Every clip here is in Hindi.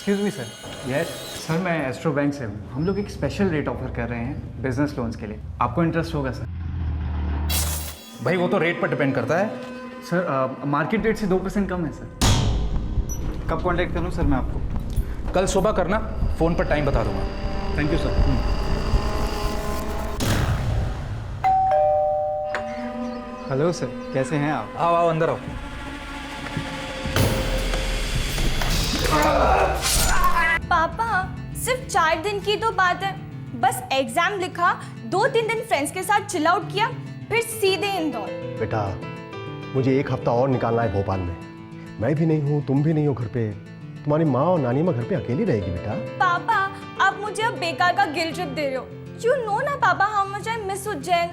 Excuse me sir. Yes sir, मैं एस्ट्रो बैंक से हूँ। हम लोग एक स्पेशल रेट ऑफर कर रहे हैं बिजनेस लोन्स के लिए। आपको इंटरेस्ट होगा सर? भाई वो तो रेट पर डिपेंड करता है। सर मार्केट रेट से 2% कम है सर। कब कॉन्टैक्ट करूँ सर मैं आपको? कल सुबह करना, फ़ोन पर टाइम बता दूंगा। Thank you sir. Hello sir, कैसे हैं आप? आओ आओ अंदर आओ। पापा सिर्फ 4 दिन की तो बात है, बस एग्जाम लिखा, 2-3 दिन फ्रेंड्स के साथ चिल आउट किया, फिर सीधे इंदौर। बेटा मुझे 1 हफ्ता और निकालना है भोपाल में। मैं भी नहीं हूँ, तुम भी नहीं हो घर पे। तुम्हारी माँ और नानी माँ घर पे अकेली रहेगी बेटा। पापा आप मुझे अब बेकार का गिल्ट ट्रिप दे रहे हो। यू नो ना पापा how much I miss Ujjain.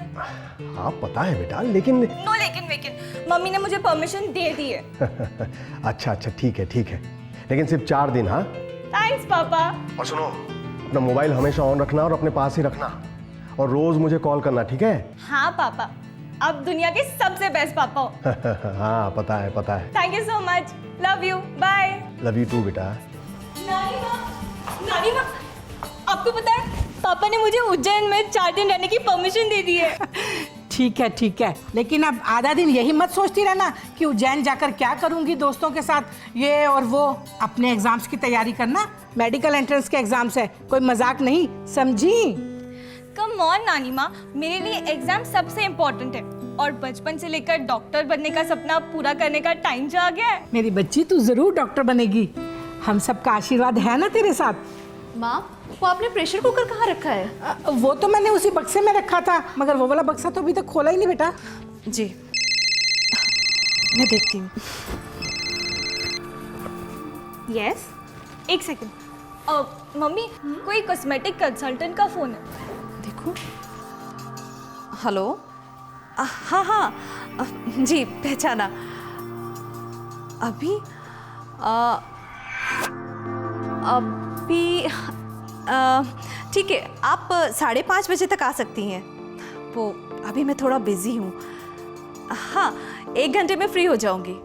हाँ पता है बेटा, लेकिन नो लेकिन मम्मी ने मुझे परमिशन दे दी है। अच्छा ठीक है, लेकिन सिर्फ 4 दिन। हाँ थैंक्स पापा। और सुनो, अपना मोबाइल हमेशा ऑन रखना और अपने पास ही रखना, और रोज मुझे कॉल करना, ठीक है? हाँ पापा, आप दुनिया के सबसे बेस्ट पापा हो। हाँ पता है। Thank you so much, love you, bye. Love you too बेटा। नानी माँ, आपको पता है पापा ने मुझे उज्जैन में 4 दिन रहने की परमिशन दे दी है। ठीक है, लेकिन अब आधा दिन यही मत सोचती रहना कि उज्जैन जाकर क्या करूंगी दोस्तों के साथ, ये और वो। अपने एग्जाम्स की तैयारी करना, मेडिकल एंट्रेंस के एग्जाम्स है, कोई मजाक नहीं, समझी? कम ऑन नानी माँ, मेरे लिए एग्जाम सबसे इम्पोर्टेंट है, और बचपन से लेकर डॉक्टर बनने का सपना पूरा करने का टाइम जो आ गया है। मेरी बच्ची तू जरूर डॉक्टर बनेगी, हम सबका आशीर्वाद है ना तेरे साथ। माँ, वो आपने प्रेशर कुकर कहाँ रखा है? वो तो मैंने उसी बक्से में रखा था, मगर वो वाला बक्सा तो अभी तक खोला ही नहीं बेटा। जी, मैं देखती हूँ। यस, एक सेकंड। मम्मी, कोई कॉस्मेटिक कंसल्टेंट का फोन है। देखो। हेलो। हाँ, जी पहचाना। अभी ठीक है, आप 5:30 बजे तक आ सकती हैं। वो अभी मैं थोड़ा बिजी हूँ। हाँ, 1 घंटे में फ्री हो जाऊंगी।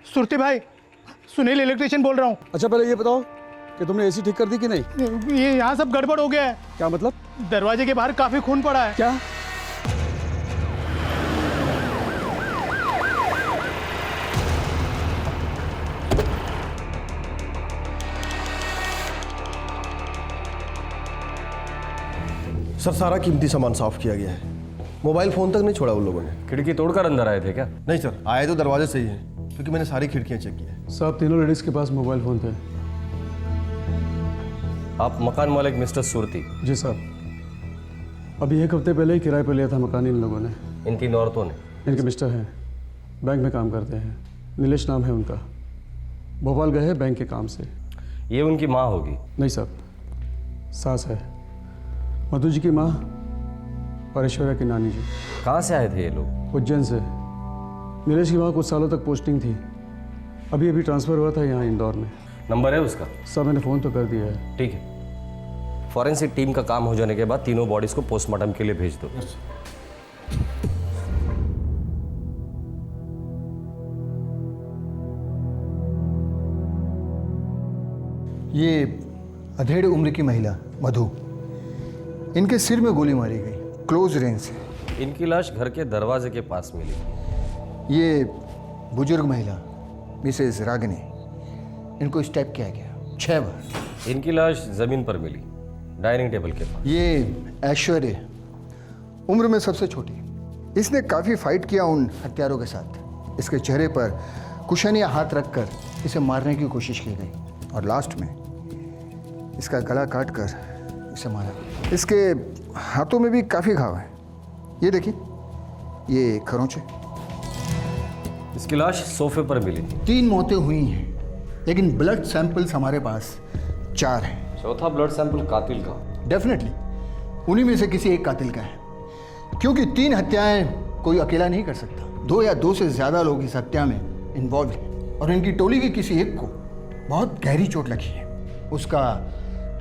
सुरती भाई, सुनील इलेक्ट्रिशियन बोल रहा हूँ। अच्छा पहले ये बताओ कि तुमने एसी ठीक कर दी कि नहीं? ये यहाँ सब गड़बड़ हो गया है। क्या मतलब? दरवाजे के बाहर काफी खून पड़ा है। क्या? सर सारा कीमती सामान साफ किया गया है, मोबाइल फोन तक नहीं छोड़ा उन लोगों ने। खिड़की तोड़कर अंदर आए थे क्या? नहीं सर, आए तो दरवाजे से ही है, क्योंकि मैंने सारी खिड़कियां चेक की है। साहब तीनों लेडीज के पास मोबाइल फोन थे। आप मकान मालिक मिस्टर सुरती? जी साहब, अभी 1 हफ्ते पहले ही किराए पर लिया था मकान इन लोगों ने। इन 3 औरतों ने? इनके मिस्टर हैं, बैंक में काम करते हैं, नीलेश नाम है उनका। भोपाल गए हैं बैंक के काम से। ये उनकी माँ होगी? नहीं साहब, सास है, मधु जी की माँ और ऐश्वर्या की नानी जी। कहाँ से आए थे ये लोग? उज्जैन से। नीलेश की वहाँ कुछ सालों तक पोस्टिंग थी, अभी ट्रांसफ़र हुआ था यहाँ इंदौर में। नंबर है उसका? सब मैंने फ़ोन तो कर दिया है। ठीक है, फॉरेंसिक टीम का काम हो जाने के बाद तीनों बॉडीज को पोस्टमार्टम के लिए भेज दो। ये अधेड़ उम्र की महिला मधु, इनके सिर में गोली मारी गई, क्लोज रेंज से। इनकी लाश घर के दरवाजे के पास मिली। ये बुजुर्ग महिला मिसेस रागिनी, इनको स्टैप किया गया 6 बार। इनकी लाश जमीन पर मिली, डाइनिंग टेबल के पास। ये ऐश्वर्य, उम्र में सबसे छोटी, इसने काफ़ी फाइट किया उन हत्यारों के साथ। इसके चेहरे पर कुशन या हाथ रखकर इसे मारने की कोशिश की गई और लास्ट में इसका गला काट कर इसे मारा। इसके हाथों में भी काफ़ी घाव है, ये देखिए, ये खरोंचे। इसकी लाश सोफे पर मिली थी। 3 मौतें हुई हैं, लेकिन ब्लड सैंपल्स हमारे पास 4 हैं। चौथा ब्लड सैंपल कातिल का। डेफिनेटली उन्हीं में से किसी एक कातिल का है, क्योंकि 3 हत्याएं कोई अकेला नहीं कर सकता। 2 या 2 से ज़्यादा लोग इस हत्या में इन्वॉल्व हैं और इनकी टोली के किसी एक को बहुत गहरी चोट लगी है। उसका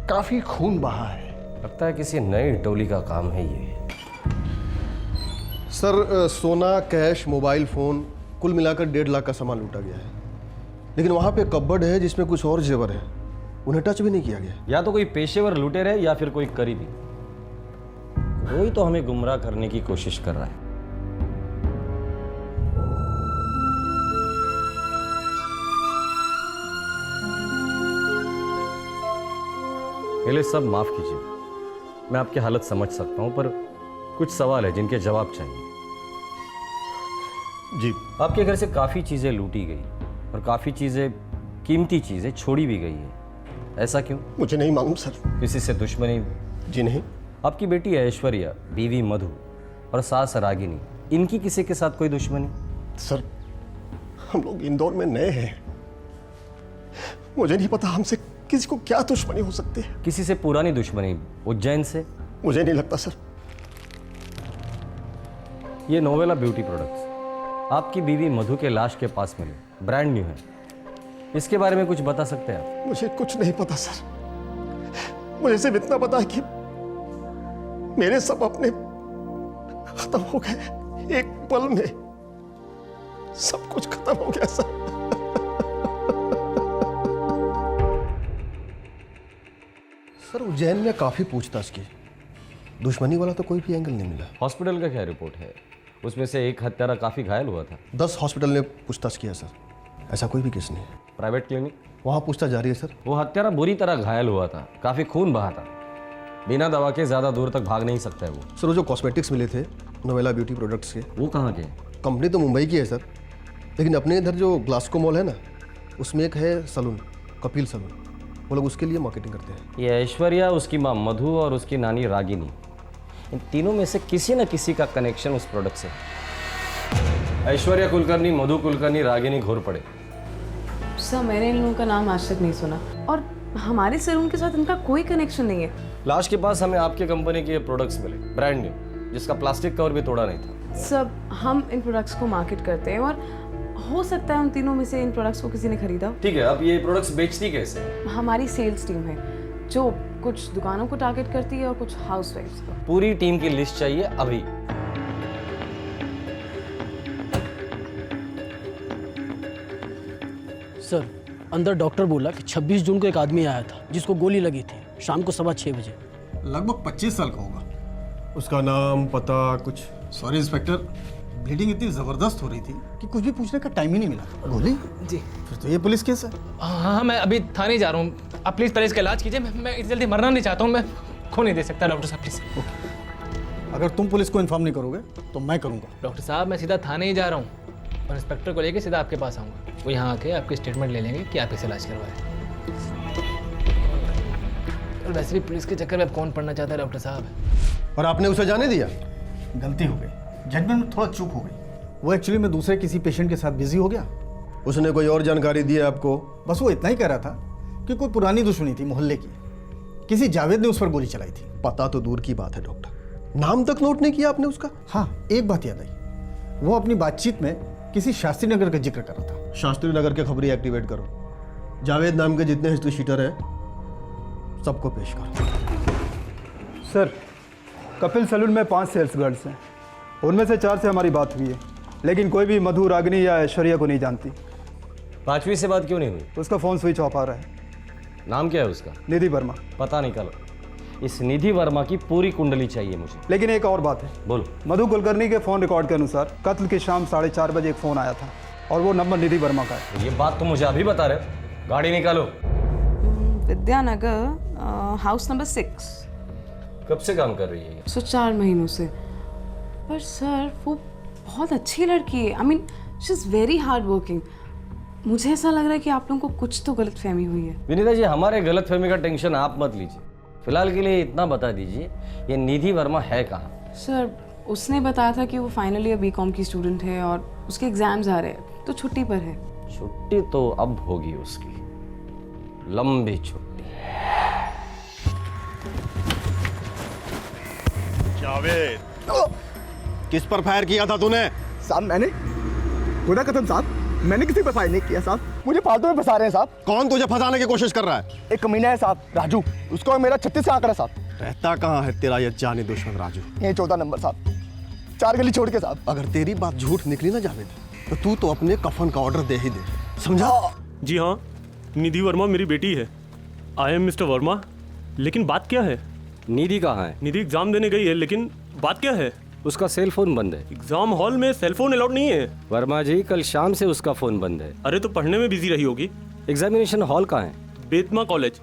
काफ़ी खून बहा है। लगता है किसी नई टोली का काम है ये। सर सोना, कैश, मोबाइल फ़ोन कुल मिलाकर 1.5 लाख का सामान लूटा गया है, लेकिन वहाँ पे कपबोर्ड है जिसमें कुछ और जेवर है, उन्हें टच भी नहीं किया गया। या तो कोई पेशेवर लुटेर है या फिर कोई करीबी। कोई तो हमें गुमराह करने की कोशिश कर रहा है। पहले सब माफ कीजिए, मैं आपकी हालत समझ सकता हूं, पर कुछ सवाल है जिनके जवाब चाहिए। जी। आपके घर से काफी चीजें लूटी गई और काफी चीजें, कीमती चीजें छोड़ी भी गई है, ऐसा क्यों? मुझे नहीं मालूम सर। किसी से दुश्मनी? जी नहीं। आपकी बेटी ऐश्वर्या, बीवी मधु और सास रागिनी, इनकी किसी के साथ कोई दुश्मनी? सर हम लोग इंदौर में नए हैं, मुझे नहीं पता हमसे किसी को क्या दुश्मनी हो सकती है। किसी से पुरानी दुश्मनी उज्जैन से? मुझे नहीं लगता सर। ये नोवेला ब्यूटी प्रोडक्ट्स आपकी बीवी मधु के लाश के पास मिले, ब्रांड न्यू है, इसके बारे में कुछ बता सकते हैं आप? मुझे कुछ नहीं पता सर। मुझे सिर्फ इतना पता है कि मेरे सब अपने खत्म हो गए, एक पल में सब कुछ खत्म हो गया सर। सर उज्जैन में काफी पूछताछ की, दुश्मनी वाला तो कोई भी एंगल नहीं मिला। हॉस्पिटल का क्या रिपोर्ट है? उसमें से एक हत्यारा काफी घायल हुआ था। 10 हॉस्पिटल ने पूछताछ किया सर, ऐसा कोई भी केस नहीं है। Private clinic? वहाँ पूछताछ जारी है सर। वो हत्यारा बुरी तरह घायल हुआ था, काफी खून बहा था, बिना दवा के ज्यादा दूर तक भाग नहीं सकता है वो। सर वो जो कॉस्मेटिक्स मिले थे नोवेला ब्यूटी प्रोडक्ट्स के, वो कहाँ के? कंपनी तो मुंबई की है सर, लेकिन अपने इधर जो ग्लास्को मॉल है ना, उसमें एक है सलून, कपिल सलून, वो लोग उसके लिए मार्केटिंग करते हैं। ये ऐश्वर्या, उसकी माँ मधु और उसकी नानी रागिनी, इन तीनों में से किसी न किसी का कनेक्शन उस प्रोडक्ट से। ऐश्वर्या कुलकर्णी, मधु कुलकर्णी, रागिनी घोरपड़े। सर मैंने इन लोगों का नाम आज तक नहीं सुना और हमारे सैलून के साथ इनका कोई कनेक्शन नहीं है। लाश के पास हमें आपके कंपनी के प्रोडक्ट्स मिले, ब्रांड न्यू, जिसका प्लास्टिक कवर भी तोड़ा नहीं था। सब हम इन प्रोडक्ट्स को मार्केट करते हैं और हो सकता है उन तीनों में से इन प्रोडक्ट्स को किसी ने खरीदा। ठीक है, अब ये प्रोडक्ट्स बेचती कैसे? हमारी सेल्स टीम है जो कुछ दुकानों को टारगेट करती है और कुछ हाउसवाइफ्स को। पूरी टीम की लिस्ट चाहिए अभी। सर अंदर डॉक्टर बोला कि 26 जून को एक आदमी आया था जिसको गोली लगी थी, शाम को 6:15 बजे। लगभग 25 साल का होगा। उसका नाम, पता कुछ? सॉरी इंस्पेक्टर, ब्लीडिंग इतनी ज़बरदस्त हो रही थी कि कुछ भी पूछने का टाइम ही नहीं मिला। गोली? जी। फिर तो ये पुलिस केस है। हाँ मैं अभी थाने जा रहा हूँ, आप प्लीज़ पहले इसका इलाज कीजिए। मैं इतनी जल्दी मरना नहीं चाहता हूँ, मैं खो नहीं दे सकता डॉक्टर साहब प्लीज़। अगर तुम पुलिस को इन्फॉर्म नहीं करोगे तो मैं करूँगा। डॉक्टर साहब मैं सीधा थाने ही जा रहा हूँ और इंस्पेक्टर को लेके सीधा आपके पास आऊँगा, वो यहाँ आके आपकी स्टेटमेंट ले लेंगे कि आप इसे इलाज करवाएं। और वैसे भी पुलिस के चक्कर में अब कौन पढ़ना चाहता है डॉक्टर साहब। और आपने उसे जाने दिया? गलती हो गई, जजमेंट में थोड़ा चूक हो गई। वो एक्चुअली मैं दूसरे किसी पेशेंट के साथ बिजी हो गया। उसने कोई और जानकारी दी है आपको? बस वो इतना ही कह रहा था कि कोई पुरानी दुश्मनी थी मोहल्ले की, किसी जावेद ने उस पर गोली चलाई थी। पता तो दूर की बात है डॉक्टर, नाम तक नोट नहीं किया आपने उसका? हाँ एक बात याद आई, वो अपनी बातचीत में किसी शास्त्री नगर का जिक्र कर रहा था। शास्त्री नगर के खबरी एक्टिवेट करो, जावेद नाम के जितने हिस्ट्री शीटर हैं सबको पेश करो। सर कपिल सैलून में 5 सेल्स गर्ल्स हैं, उनमें से 4 से हमारी बात हुई है, लेकिन कोई भी मधु, रागिनी या ऐश्वर्या को नहीं जानती। 5वीं से बात क्यों नहीं हुई? उसका फ़ोन स्विच ऑफ आ रहा है। नाम क्या है उसका? निधि वर्मा। पता निकालो, इस निधि वर्मा की पूरी कुंडली चाहिए मुझे। लेकिन एक और बात है। बोलो। मधु कुलकर्णी के फ़ोन रिकॉर्ड के अनुसार कत्ल की शाम 4:30 बजे एक फ़ोन आया था और वो नंबर निधि वर्मा का है। ये बात तो मुझे अभी बता रहे हो, गाड़ी निकालो। Vidyanagar house number 6। कब से काम कर रही है ये? 4 महीनों से। पर सर वो बहुत अच्छी लड़की है, I mean she is very hard working. मुझे ऐसा लग रहा है कि आप लोगों को कुछ तो गलतफहमी हुई है। विनीता जी, हमारे गलतफहमी का टेंशन आप मत लीजिए। फिलहाल के लिए इतना बता दीजिए, ये निधि वर्मा है कहाँ? सर, उसने बताया था कि वो फाइनल ईयर बीकॉम की स्टूडेंट है और उसके एग्जाम्स आ रहे हैं तो छुट्टी पर है। छुट्टी तो अब होगी उसकी, लंबी छुट्टी। जावेद, किस पर फायर किया था तूने? साहब मैंने खुदा कसम साहब, मैंने किसी पर फायर नहीं किया साहब। मुझे फालतू में फंसा रहे हैं साहब। कौन तुझे फंसाने की कोशिश कर रहा है? एक कमीना है साहब, राजू। उसको मेरा 36 से आंकड़ा है साहब। रहता कहाँ है तेरा ये जानी दुश्मन राजू? ये 14 नंबर साहब, 4 गली छोड़ के साहब। अगर तेरी बात झूठ निकली ना जावेद, तो तू तो अपने कफन का ऑर्डर दे ही दे, समझा? जी हाँ, निधि वर्मा मेरी बेटी है। I am mister Verma. लेकिन बात क्या है? निधि कहाँ है? निधि एग्जाम देने गई है, लेकिन बात क्या है? उसका सेल फोन बंद है। एग्जाम हॉल में सेल फोन अलाउड नहीं है। वर्मा जी, कल शाम से उसका फोन बंद है। अरे तो पढ़ने में बिजी रही होगी। एग्जामिनेशन हॉल कहाँ है? बेतमा कॉलेज।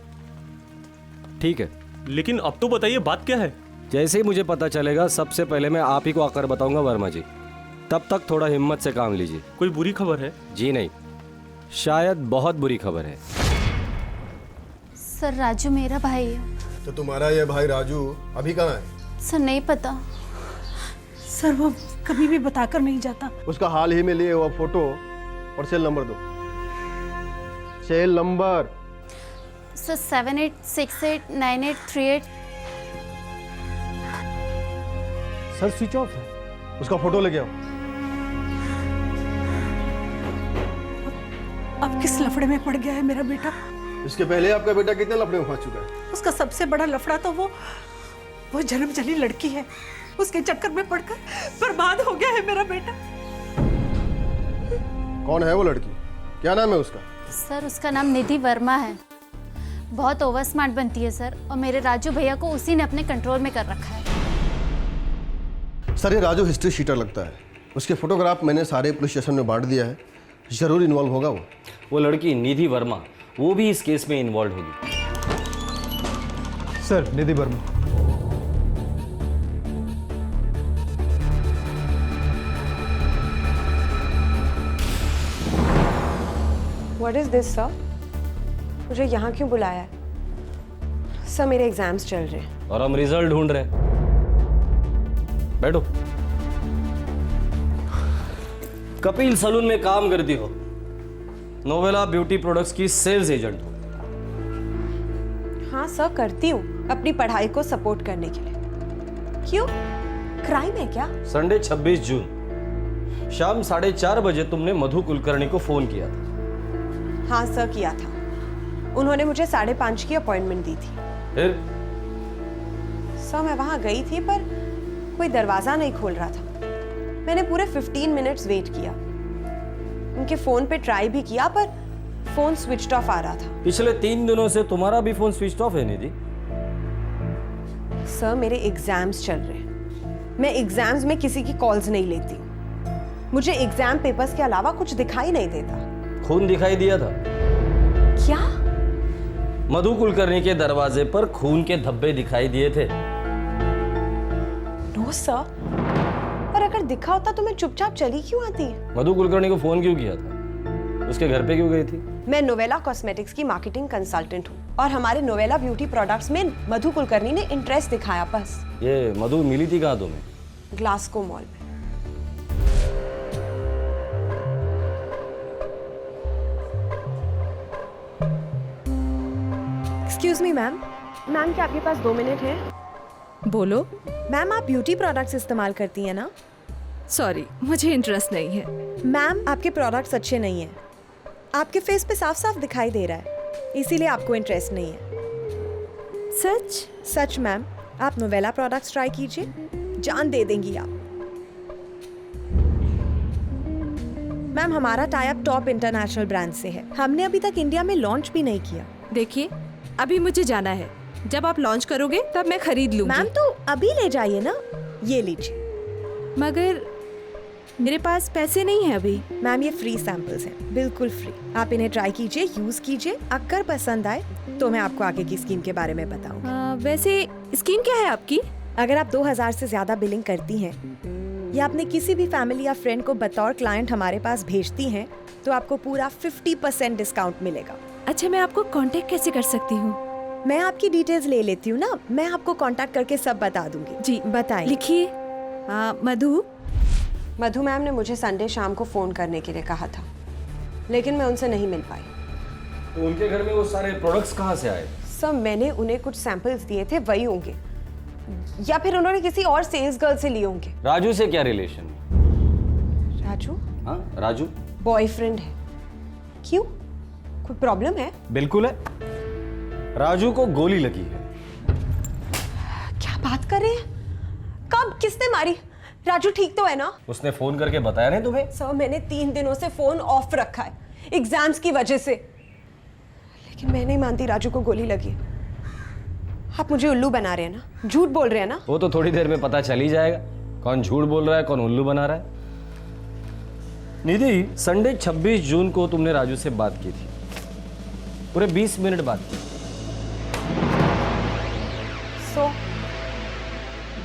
ठीक है, लेकिन अब तो बताइए बात क्या है? जैसे ही मुझे पता चलेगा सबसे पहले मैं आप ही को आकर बताऊंगा वर्मा जी। तब तक थोड़ा हिम्मत से काम लीजिए। कोई बुरी खबर है? जी नहीं, शायद बहुत बुरी खबर है। सर, राजू मेरा भाई है। तो तुम्हारा ये भाई राजू अभी कहाँ है? सर नहीं पता। सर वो कभी भी बताकर नहीं जाता। उसका हाल ही में लिए हुआ फोटो और सेल नंबर दो। Cell number. Sir 78689838। Sir switch off है। उसका फोटो लेके आओ। अब किस लफड़े में पड़ गया है मेरा बेटा? इसके पहले आपका बेटा कितने लफड़े में फंस चुका है? उसका सबसे बड़ा लफड़ा तो वो जन्म जली लड़की है। उसके चक्कर में पड़कर बर्बाद हो गया है मेरा बेटा। कौन है वो लड़की? क्या नाम है उसका? सर उसका नाम निधि वर्मा है। बहुत ओवर स्मार्ट बनती है सर, और मेरे राजू भैया को उसी ने अपने कंट्रोल में कर रखा है। सर ये राजू हिस्ट्री शीटर लगता है। उसके फोटोग्राफ मैंने सारे पुलिस स्टेशन में बांट दिया है। जरूर इन्वॉल्व होगा वो लड़की निधि वर्मा, वो भी इस केस में इन्वॉल्व होगी। Sir, Nidhi Verma. What is this, sir? मुझे यहाँ क्यों बुलाया है? सर मेरे एग्जाम्स चल रहे हैं। और हम रिजल्ट ढूंढ रहे हैं। बैठो। कपिल सलून में काम करती हो, नोवेला ब्यूटी प्रोडक्ट्स की सेल्स एजेंट हो। हाँ सर, करती हूँ अपनी पढ़ाई को सपोर्ट करने के लिए। क्यों, क्राइम है क्या? संडे 26 जून शाम 4:30 बजे तुमने मधु कुलकर्णी को फोन किया था। हाँ सर, किया था। उन्होंने मुझे 5:30 की अपॉइंटमेंट दी थी। फिर? सर मैं वहां गई थी पर कोई दरवाजा नहीं खोल रहा था। मैंने पूरे 15 मिनट्स वेट किया। उनके फोन पे ट्राई भी किया पर फोन स्विच्ड ऑफ आ रहा था। पिछले 3 दिनों से तुम्हारा भी फोन स्विच ऑफ है निधि। सर मेरे एग्जाम्स चल रहे हैं। मैं एग्जाम्स में किसी की कॉल्स नहीं लेती हूँ। मुझे एग्जाम पेपर्स के अलावा कुछ दिखाई नहीं देता। खून दिखाई दिया था? क्या? मधु कुलकर्णी के दरवाजे पर खून के धब्बे दिखाई दिए थे। नो सर, पर अगर दिखा होता तो मैं चुपचाप चली क्यों आती? मधु कुलकर्णी को फोन क्यों किया था? उसके घर पे क्यों गई थी? मैं नोवेला कॉस्मेटिक्स की मार्केटिंग कंसल्टेंट हूँ और हमारे नोवेला ब्यूटी प्रोडक्ट्स में मधु कुलकर्णी ने इंटरेस्ट दिखाया। बस। ये मधु मिली थी कहाँ तुम्हें? ग्लासको मॉल में। Excuse me ma'am. मैम क्या आपके पास 2 मिनट है? बोलो। मैम आप ब्यूटी प्रोडक्ट्स इस्तेमाल करती हैं ना? सॉरी, मुझे इंटरेस्ट नहीं है। मैम आपके प्रोडक्ट्स अच्छे नहीं हैं। आपके फेस पे साफ साफ दिखाई दे रहा है, इसीलिए आपको इंटरेस्ट नहीं है। सच? सच मैम। आप नोवेला प्रोडक्ट्स ट्राई कीजिए, जान दे देंगी आप। मैम हमारा tie up top international brand से है। हमने अभी तक इंडिया में लॉन्च भी नहीं किया। देखिए, अभी मुझे जाना है। जब आप लॉन्च करोगे तब मैं खरीद लूंगी। मैम तो अभी ले जाइए ना। ये लीजिए। मगर मेरे पास पैसे नहीं है अभी। मैम ये फ्री सैंपल्स हैं, बिल्कुल फ्री। आप इन्हें ट्राई कीजिए, यूज कीजिए। अगर पसंद आए तो मैं आपको आगे की स्कीम के बारे में बताऊंगी। वैसे स्कीम क्या है आपकी? अगर आप 2000 से ज्यादा बिलिंग करती हैं या आपने किसी भी फैमिली या फ्रेंड को बतौर क्लाइंट हमारे पास भेजती हैं तो आपको पूरा 50% डिस्काउंट मिलेगा। अच्छा, मैं आपको कांटेक्ट कैसे कर सकती हूँ? मैं आपकी डिटेल्स ले लेती हूँ ना, मैं आपको कांटेक्ट करके सब बता दूंगी। जी बताइए। लिखिए। मधु मैम ने मुझे संडे शाम को फ़ोन करने के लिए कहा था, लेकिन मैं उनसे नहीं मिल पाई। तो उनके घर में वो सारे प्रोडक्ट्स कहाँ से आए? सब मैंने उन्हें कुछ सैंपल्स दिए थे, वही होंगे, या फिर उन्होंने किसी और सेल्स गर्ल से लिए होंगे। राजू से क्या रिलेशन? राजू? हाँ, राजू बॉयफ्रेंड है। क्यों, कोई प्रॉब्लम है? बिल्कुल है। राजू को गोली लगी है। क्या बात कर रहे हैं? कब, किसने मारी? राजू ठीक तो है ना? उसने फोन करके बताया नहीं तुम्हें? सर, मैंने 3 दिनों से फोन ऑफ रखा है एग्जाम्स की वजह से, लेकिन मैं नहीं मानती राजू को गोली लगी। आप मुझे उल्लू बना रहे हैं ना, झूठ बोल रहे हैं ना? वो तो थोड़ी देर में पता चल ही जाएगा कौन झूठ बोल रहा है, कौन उल्लू बना रहा है। निधि, संडे 26 जून को तुमने राजू से बात की थी, पूरे 20 मिनट बात की। सो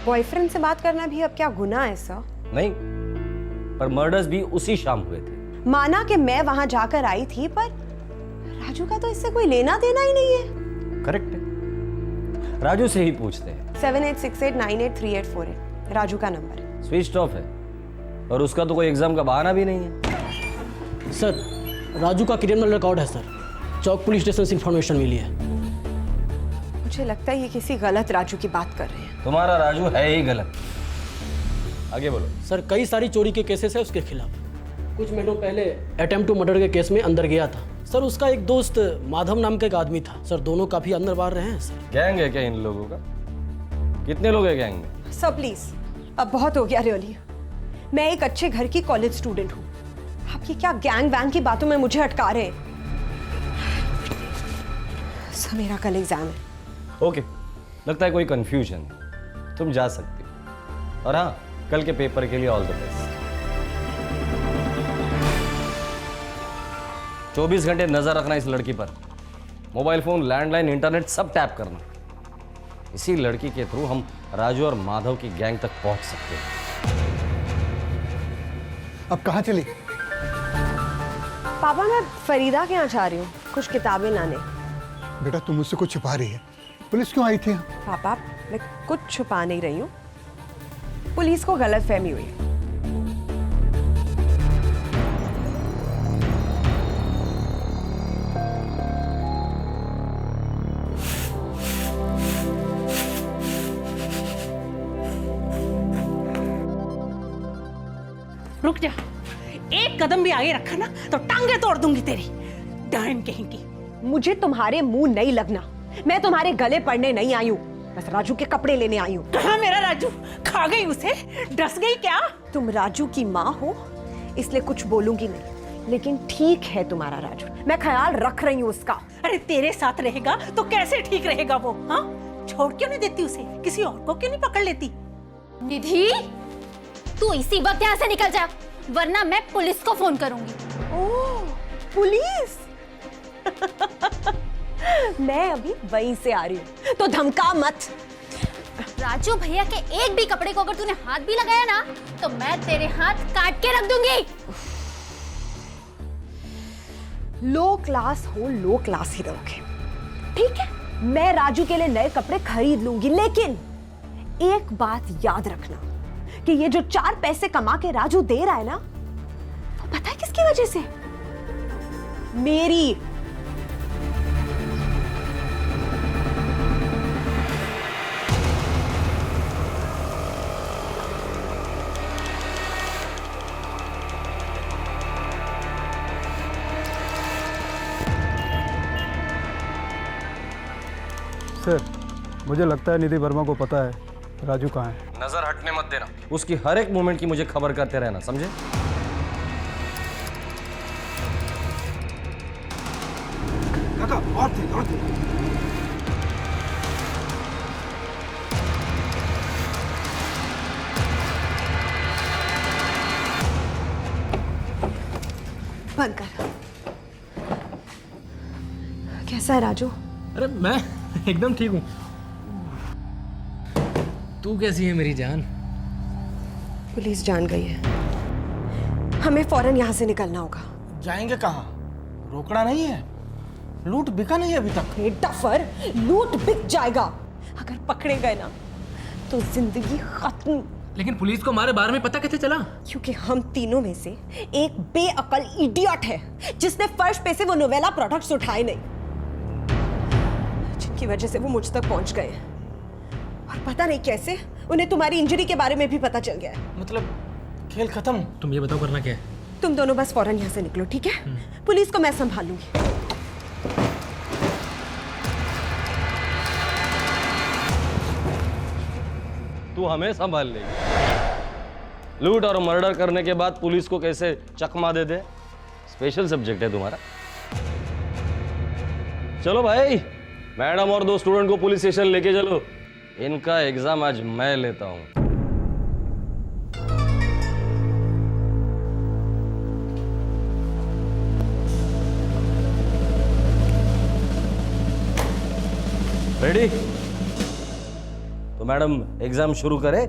बॉयफ्रेंड से बात करना भी अब क्या गुनाह है सर? नहीं, पर मर्डर्स भी उसी शाम हुए थे। माना कि मैं वहां जाकर आई थी, पर राजू का तो इससे कोई लेना देना ही नहीं है। करेक्ट है, राजू से ही पूछते हैं। 7868983848 राजू का नंबर है। स्विच ऑफ है, और उसका तो कोई एग्जाम का बहाना भी नहीं है। सर, राजू का क्रिमिनल रिकॉर्ड है सर, चौक पुलिस स्टेशन से इंफॉर्मेशन मिली है। मुझे लगता है ये किसी गलत राजू की बात कर रहे हैं। तुम्हारा राजू है ही गलत। आगे बोलो। सर, कई सारी चोरी के केसेस है उसके खिलाफ। कुछ महीनों पहले अटेम्प्ट टू मर्डर के केस में अंदर गया था सर। उसका एक दोस्त माधव नाम का एक आदमी था सर, दोनों काफी अंदर बाहर रहे हैं सर। गैंग है क्या इन लोगों का? कितने लोग हैं गैंग में? सर प्लीज, अब बहुत हो गया रियली। मैं एक अच्छे घर की कॉलेज स्टूडेंट हूँ, आप ये क्या गैंग वैंग की बातों में मुझे अटका रहे हैं? सर, मेरा कल एग्जाम है। ओके, लगता है कोई कंफ्यूजन है, तुम जा सकती हो। और हाँ, कल के पेपर के लिए ऑल द बेस्ट। 24 घंटे नजर रखना इस लड़की पर, मोबाइल फोन, लैंडलाइन, इंटरनेट सब टैप करना। इसी लड़की के थ्रू हम राजू और माधव की गैंग तक पहुंच सकते हैं। अब कहाँ चली? पापा, मैं फरीदा के यहाँ जा रही हूँ कुछ किताबें लाने। बेटा, तुम मुझसे कुछ छुपा रही है। पुलिस क्यों आई थी? पापा, मैं कुछ छुपा नहीं रही हूँ, पुलिस को गलतफहमी हुई। रुक जा, एक कदम भी आगे रखा ना तो टांगे तोड़ दूंगी तेरी, डायन कहेंगी। मुझे तुम्हारे मुंह नहीं लगना, मैं तुम्हारे गले पड़ने नहीं आई हूँ, बस राजू के कपड़े लेने आई हूँ। कहाँ मेरा राजू? खा गई उसे? डस गई क्या? तुम राजू की माँ हो इसलिए कुछ बोलूंगी नहीं, लेकिन ठीक है तुम्हारा राजू, मैं ख्याल रख रही हूँ उसका। अरे तेरे साथ रहेगा तो कैसे ठीक रहेगा वो? हाँ, छोड़ क्यों नहीं देती उसे? किसी और को क्यों नहीं पकड़ लेती? निधि, तू इसी वक्त यहाँ से निकल जा, वरना मैं पुलिस को फोन करूंगी। ओह, पुलिस? मैं अभी वहीं से आ रही हूँ, तो धमका मत। राजू भैया के एक भी कपड़े को अगर तूने हाथ भी लगाया ना, तो मैं तेरे हाथ काट के रख दूंगी। लो क्लास हो, लो क्लास ही रहोगे, ठीक है? मैं राजू के लिए नए कपड़े खरीद लूंगी, लेकिन एक बात याद रखना कि ये जो 4 पैसे कमा के राजू दे रहा है ना, वो पता है किसकी वजह से? मेरी। सर, मुझे लगता है निधि वर्मा को पता है राजू कहाँ है। नजर हटने मत देना, उसकी हर एक मूवमेंट की मुझे खबर करते रहना, समझे? काका, और थे। बंद कर। कैसा है राजू? अरे मैं एकदम ठीक हूँ। तू कैसी है मेरी जान? पुलिस जान गई है, हमें फौरन यहाँ से निकलना होगा। जाएंगे कहाँ? रोकना नहीं है, लूट बिका नहीं अभी तक। डफर, लूट बिक जाएगा। अगर पकड़े गए ना तो जिंदगी खत्म। लेकिन पुलिस को हमारे बारे में पता कैसे चला? क्योंकि हम तीनों में से एक बेअकल इडियट है जिसने फर्श पे से वो नोवेला प्रोडक्ट्स उठाए नहीं, जिनकी वजह से वो मुझ तक पहुंच गए। और पता नहीं कैसे उन्हें तुम्हारी इंजरी के बारे में भी पता चल गया है। मतलब खेल खत्म। तुम ये बताओ करना क्या है? तुम दोनों बस फौरन यहाँ से निकलो, ठीक है? पुलिस को मैं संभाल लूंगी। तू हमें संभाल लेगी। लूट और मर्डर करने के बाद पुलिस को कैसे चकमा दे दे, स्पेशल सब्जेक्ट है तुम्हारा। चलो भाई, मैडम और 2 स्टूडेंट को पुलिस स्टेशन लेके चलो। इनका एग्जाम आज मैं लेता हूं। रेडी? तो मैडम एग्जाम शुरू करें।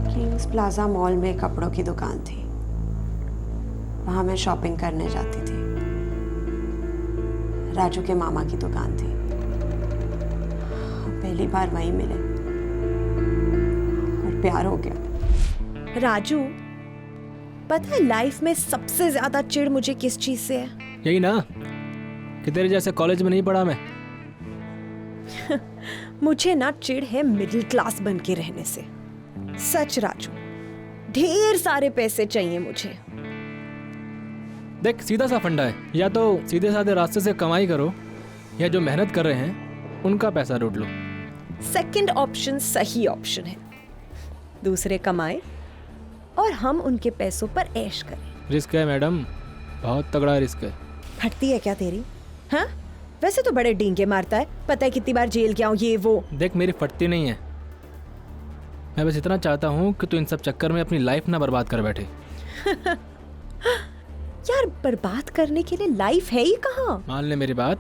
किंग्स प्लाजा मॉल में कपड़ों की दुकान थी, वहां मैं शॉपिंग करने जाती थी। राजू के मामा की दुकान थी, पहली बार वहीं मिले और प्यार हो गया। राजू, पता है लाइफ में सबसे ज्यादा चिढ़ मुझे किस चीज से है? यही ना कि तेरे जैसे कॉलेज में नहीं पढ़ा मैं। मुझे ना चिढ़ है मिडिल क्लास बन के रहने से। सच राजू, ढेर सारे पैसे चाहिए मुझे। देख, सीधा सा फंडा है, या तो सीधे साधे रास्ते से कमाई करो, या जो मेहनत कर रहे हैं उनका पैसा लूट लो। सेकंड ऑप्शन सही ऑप्शन है। दूसरे कमाए और हम उनके पैसों पर ऐश करें। रिस्क है मैडम, बहुत तगड़ा रिस्क है। फटती है क्या तेरी? हाँ, वैसे तो बड़े डींगे मारता है, पता है कितनी बार जेल गया हूँ ये वो। देख, मेरी फटती नहीं है, मैं बस इतना चाहता हूँ कि तू इन सब चक्कर में अपनी लाइफ ना बर्बाद कर बैठे। यार, बर्बाद करने के लिए लाइफ है ही कहाँ? मान ले मेरी बात,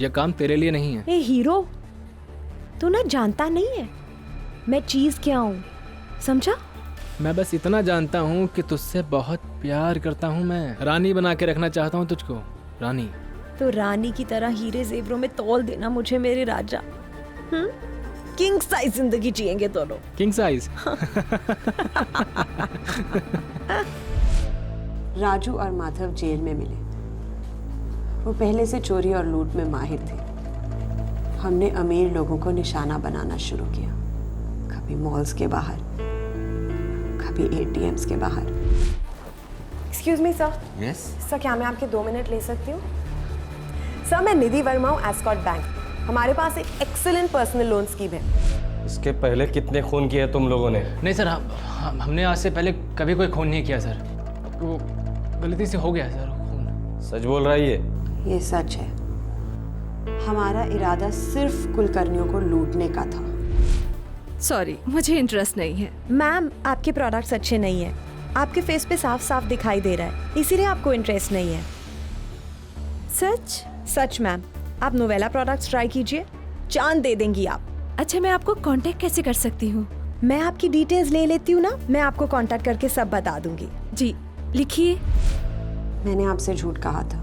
यह काम तेरे लिए नहीं है। ए हीरो, तू ना जानता नहीं है मैं चीज क्या हूँ, समझा? मैं बस इतना जानता हूँ कि तुझसे बहुत प्यार करता हूँ। मैं रानी बना के रखना चाहता हूँ तुझको, रानी। तो रानी की तरह हीरे जेवरों में तौल देना मुझे मेरे राजा। किंग साइज जिंदगी जिएंगे दोनों। King size. राजू और माधव जेल में मिले। वो पहले से चोरी और लूट में माहिर थे। हमने अमीर लोगों को निशाना बनाना शुरू किया, कभी मॉल्स के बाहर, कभी एटीएम्स के बाहर। Excuse me sir. Yes sir, क्या मैं आपके 2 मिनट ले सकती हूँ? सर, मैं निधि वर्मा हूँ, एस्कॉर्ट बैंक। हमारे पास एक एक्सीलेंट पर्सनल लोन स्कीम है। इसके पहले कितने खून किए तुम लोगों ने? नहीं सर, हमने आज से पहले कभी कोई खून नहीं किया सर, वो गलती से हो गया सर खून। सच बोल रहा है ये सच है। हमारा इरादा सिर्फ कुलकर्णियों को लूटने का था। सॉरी, मुझे इंटरेस्ट नहीं है। मैम, आपके प्रोडक्ट्स अच्छे नहीं हैं। आपके फेस पे साफ साफ दिखाई दे रहा है, इसीलिए आपको इंटरेस्ट नहीं है। सच? सच मैम। आप नोवेला प्रोडक्ट्स ट्राई कीजिए, जान दे देंगी आप। अच्छा, मैं आपको कांटेक्ट कैसे कर सकती हूँ? मैं आपकी डिटेल्स ले लेती हूँ ना, मैं आपको कांटेक्ट करके सब बता दूंगी। जी, लिखिए। मैंने आपसे झूठ कहा था।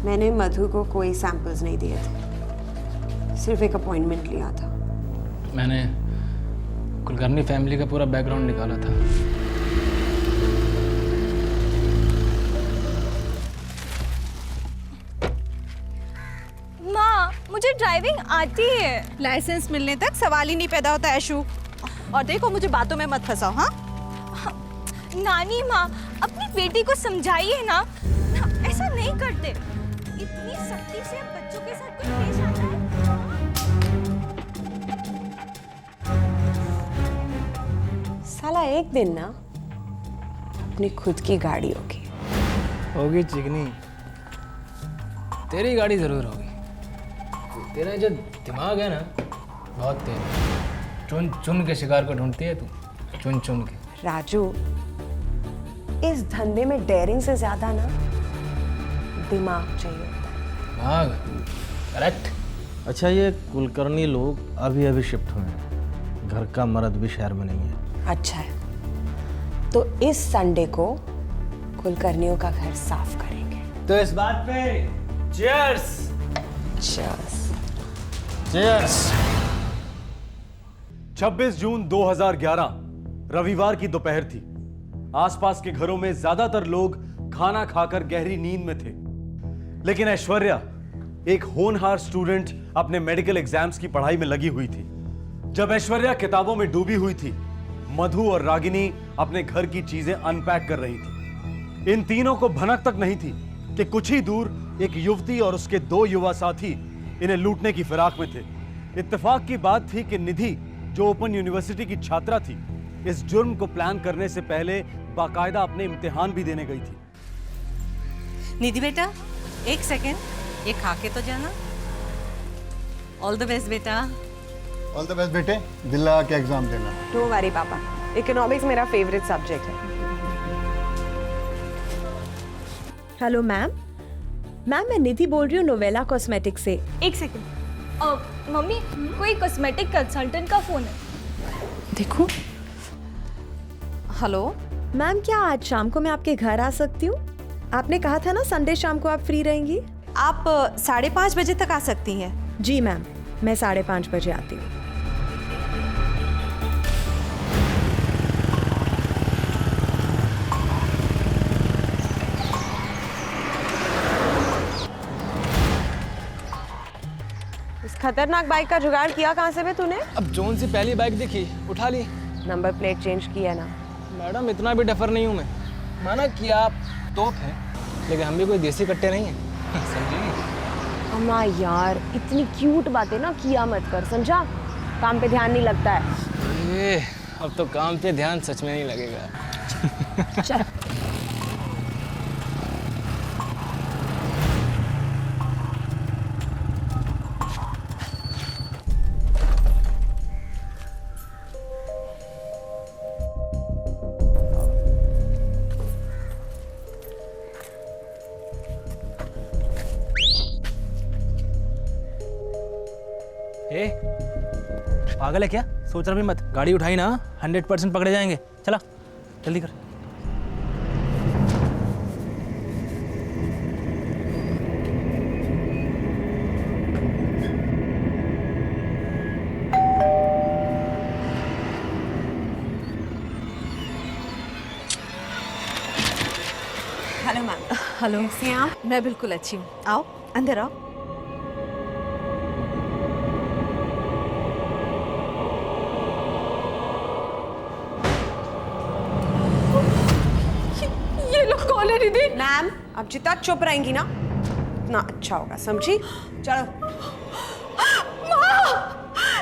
मैंने मधु को कोई सैंपल्स नहीं दिए थे, सिर्फ एक अपॉइंटमेंट लिया था। मैंने कुलकर्णी फैमिली का पूरा बैकग्राउंड निकाला था। माँ, मुझे ड्राइविंग आती है। लाइसेंस मिलने तक सवाल ही नहीं पैदा होता ऐशु। और देखो, मुझे बातों में मत फंसाओ। हाँ, नानी माँ, अपनी बेटी को समझाइए ना, ऐसा नहीं करते। इतनी सख्ती से बच्चों के साथ कोई पेश आता है? साला एक दिन ना अपनी खुद की गाड़ी होगी चिकनी, तेरी गाड़ी जरूर होगी। तेरा जो दिमाग है ना, बहुत तेज। चुन चुन के शिकार को ढूंढती है तू, चुन चुन के। राजू, इस धंधे में डेयरिंग से ज्यादा ना दिमाग चाहिए होता है। करेक्ट। अच्छा, ये कुलकर्णी लोग अभी अभी शिफ्ट हुए हैं, घर का मर्द भी शहर में नहीं है। अच्छा है, तो इस संडे को कुलकर्णियों का घर साफ करेंगे। तो इस बात पे चीयर्स। चीयर्स। चीयर्स। 26 जून 2011 रविवार की दोपहर थी। आसपास के घरों में ज्यादातर लोग खाना खाकर गहरी नींद में थे, लेकिन ऐश्वर्या एक होनहार स्टूडेंट अपने मेडिकल एग्जाम्स की पढ़ाई में लगी हुई थी। जब ऐश्वर्या किताबों में डूबी हुई थी, मधु और रागिनी अपने घर की चीजें अनपैक कर रही थी। इन तीनों को भनक तक नहीं थी कि कुछ ही दूर एक युवती और उसके 2 युवा साथी इन्हें लूटने की फिराक में थे। इत्तेफाक की बात थी कि निधि, जो ओपन यूनिवर्सिटी की छात्रा थी, इस जुर्म को प्लान करने से पहले बाकायदा अपने इम्तिहान भी देने गई थी। निधि बेटा, एक सेकेंड, ये खा के तो जाना। ऑल द बेस्ट बेटा। ऑल द बेस्ट बेटे, दिल लगा के एग्जाम देना। डोंट वरी पापा, इकोनॉमिक्स मेरा फेवरेट सब्जेक्ट है। Hello ma'am. मैम, मैं निधि बोल रही हूँ नोवेला कॉस्मेटिक्स से। एक सेकंड। मम्मी, कोई कॉस्मेटिक कंसल्टेंट का फोन है। देखो। हेलो मैम, क्या आज शाम को मैं आपके घर आ सकती हूँ? आपने कहा था ना संडे शाम को आप फ्री रहेंगी। आप 5:30 बजे तक आ सकती हैं। जी मैम, मैं 5:30 बजे आती हूँ। इस खतरनाक बाइक का जुगाड़ किया कहाँ से बे तूने? अब जोन से पहली बाइक देखी, उठा ली। नंबर प्लेट चेंज किया ना? मैडम, इतना भी डफर नहीं हूँ मैं। माना कि आप तोप हैं, लेकिन हम भी कोई देसी कट्टे नहीं हैं। समझी? अम्मा यार, इतनी क्यूट बातें ना किया मत कर, समझा? काम पे ध्यान नहीं लगता है। ये अब तो काम पे ध्यान सच में नहीं लगेगा। चल। पागल है क्या? सोच रहा भी मत। गाड़ी उठाई ना, 100% पकड़े जाएंगे। चला जल्दी कर। Hello ma'am. हेलो। कैसे हैं आप? मैं बिल्कुल अच्छी हूँ। आओ अंदर आओ। मैम, अब जितना चुप रहेंगी ना उतना अच्छा होगा, समझी? चलो।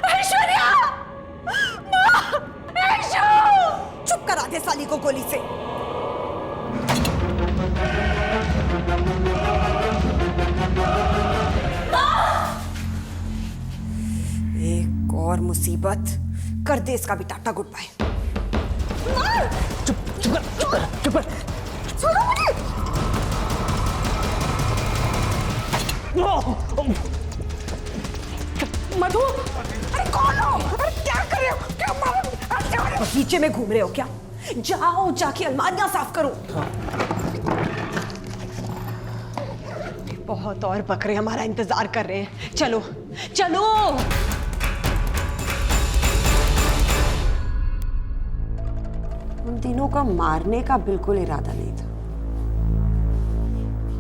ऐश्वर्या! चुप करा दे साली को गोली से। एक और मुसीबत कर दे इसका भी टाटा गुड बाय। चुप कर। मधु, अरे कौन हो? अरे क्या कर रहे हो? क्या मारो? बगीचे में घूम रहे हो क्या? जाओ जाके अलमारियां साफ करो। बहुत और बकरे हमारा इंतजार कर रहे हैं। चलो चलो। उन तीनों का मारने का बिल्कुल इरादा नहीं था,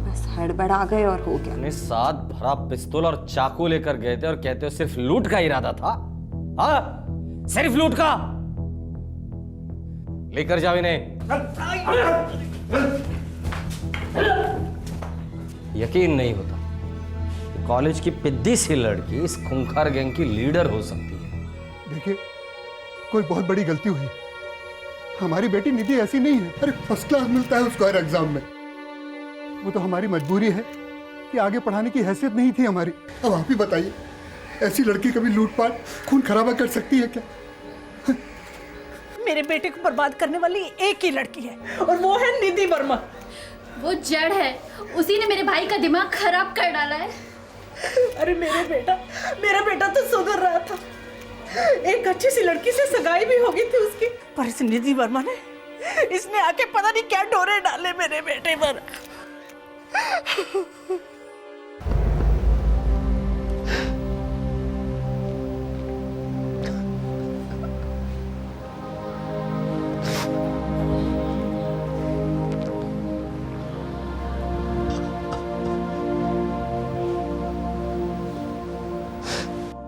बस हड़बड़ा गए और हो गया। अपने साथ भरा पिस्तौल और चाकू लेकर गए थे और कहते हो सिर्फ लूट का इरादा था? हाँ, सिर्फ लूट का। लेकर जाओ इन्हें। यकीन नहीं होता कि कॉलेज की पिद्दी सी लड़की इस खूंखार गैंग की लीडर हो सकती है। देखिए, कोई बहुत बड़ी गलती हुई। हमारी बेटी निधि ऐसी नहीं है। अरे फर्स्ट क्लास मिलता है उसको हर एग्जाम में। वो तो हमारी मजबूरी है कि आगे पढ़ाने की हैसियत नहीं थी हमारी। अब आप ही बताइए, ऐसी लड़की कभी लूटपाट खून खराबा कर सकती है क्या? मेरे बेटे को बर्बाद करने वाली एक ही लड़की है और वो है निधि वर्मा। वो जड़ है, उसी ने मेरे भाई का दिमाग खराब कर डाला है। अरे मेरा बेटा तो सुधर रहा था। एक अच्छी सी लड़की से सगाई भी हो गई थी उसकी, पर इस निधि वर्मा ने इसने आके पता नहीं क्या डोरे डाले मेरे बेटे पर।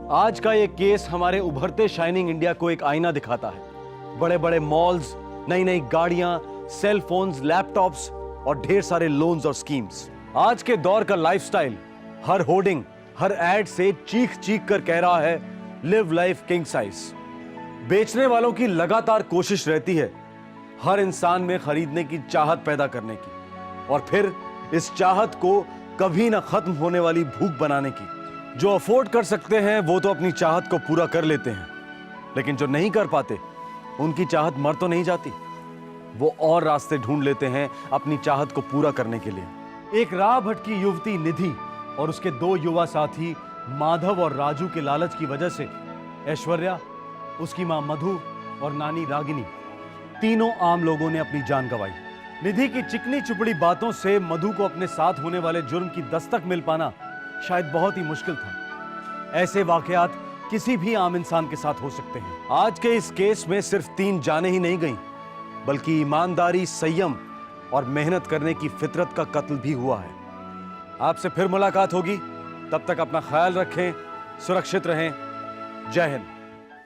आज का ये केस हमारे उभरते शाइनिंग इंडिया को एक आईना दिखाता है। बड़े बड़े मॉल्स, नई नई गाड़ियां, सेल फोन्स, लैपटॉप्स और ढेर सारे लोन्स और स्कीम्स। आज के दौर का लाइफस्टाइल हर होर्डिंग, हर एड से चीख चीख कर कह रहा है लिव लाइफ किंग साइज। बेचने वालों की लगातार कोशिश रहती है हर इंसान में खरीदने की चाहत पैदा करने की, और फिर इस चाहत को कभी ना खत्म होने वाली भूख बनाने की। जो अफोर्ड कर सकते हैं वो तो अपनी चाहत को पूरा कर लेते हैं, लेकिन जो नहीं कर पाते उनकी चाहत मर तो नहीं जाती। वो और रास्ते ढूंढ लेते हैं अपनी चाहत को पूरा करने के लिए। एक राह भटकी युवती निधि और उसके 2 युवा साथी माधव और राजू के लालच की वजह से ऐश्वर्या, उसकी मां मधु और नानी रागिनी, तीनों आम लोगों ने अपनी जान गंवाई। निधि की चिकनी चुपड़ी बातों से मधु को अपने साथ होने वाले जुर्म की दस्तक मिल पाना शायद बहुत ही मुश्किल था। ऐसे वाकयात किसी भी आम इंसान के साथ हो सकते हैं। आज के इस केस में सिर्फ 3 जानें ही नहीं गईं, बल्कि ईमानदारी, संयम और मेहनत करने की फितरत का कत्ल भी हुआ है। आपसे फिर मुलाकात होगी, तब तक अपना ख्याल रखें, सुरक्षित रहें। जय हिंद।